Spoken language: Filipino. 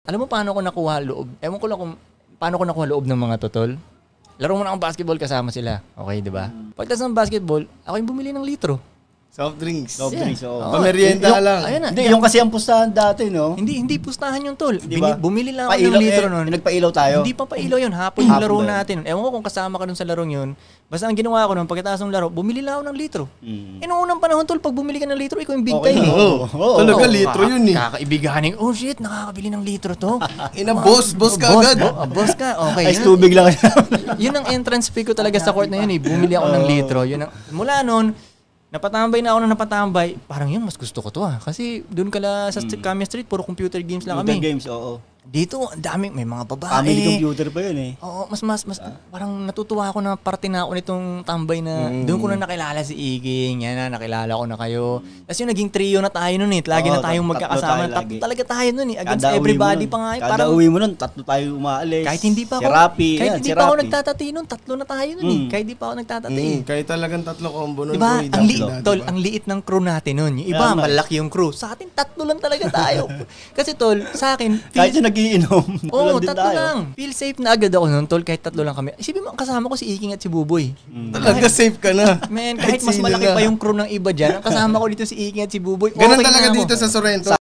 Alam mo paano ko nakuha loob? Ewan ko lang kung paano ko nakuha loob ng mga totol. Laro mo na akong basketball kasama sila. Okay, di ba? Pagtas ng basketball, ako yung bumili ng litro. Soft drinks. Soft drinks, oo. Pamerienda lang. Ayun na. Hindi, yung kasi ang pustahan dati, no? Hindi pustahan yung tol. Diba? Bumili lang ako ng litro nun. Nagpailaw tayo. Hindi pa pailaw yun. Hapon yung laro Hapon ba yun? natin. Ewan ko kung kasama ka dun sa larong yun. Basta ang ginawa ko nun, pagkatapos ng laro, bumili lang ako ng litro. Noong unang panahon tol, pag bumili ka ng litro, ikaw yung big time eh. Talaga litro yun eh. Kakaibiganin. Oh shit, nakakabili ng litro to. Boss ka agad. Boss ka, okay. Ice tubig lang. Yun ang entrance fee ko talaga sa court na yun eh. Bumili ako ng litro. Mula nun, napatambay na ako na napatambay. Parang yun, mas gusto ko to ah. Kasi doon kala sa Kamiya Street, puro computer games lang kami. Computer games, oo. Dito, ang daming, may mga babae. Family computer pa yun eh. Oo, mas parang natutuwa ako na parte na ako nitong tambay na doon ko na nakilala si Iging, yan na, nakilala ko na kayo. Tapos yung naging trio na tayo nun eh. Lagi na tayong magkakasama. Tatlo talaga tayo nun eh. Against everybody pa nga eh. Kada uwi mo nun, tatlo tayo umaalis. Kahit hindi pa ako, si Rapi, kahit hindi pa ako nagtatati nun, tatlo na tayo nun eh. Kahit hindi pa ako nagtatati. Kahit talagang tatlo combo nun. Diba? Ang liit ng crew natin nun. Yung iba, malaki yung crew. Sa atin, tatlo lang talaga tayo. Kasi tol, sa akin, kahit yung nagiinom. Oo, tatlo lang. Feel safe na agad ako nun, tol, kahit tatlo lang kami. Isipin mo, kasama ko si Iking at si Buboy. Talaga safe ka na. Man, kahit mas malaki pa yung crew ng iba dyan, ang kasama ko dito si Iking at si Buboy. Ganun Okay talaga na ako. dito sa Sorrento.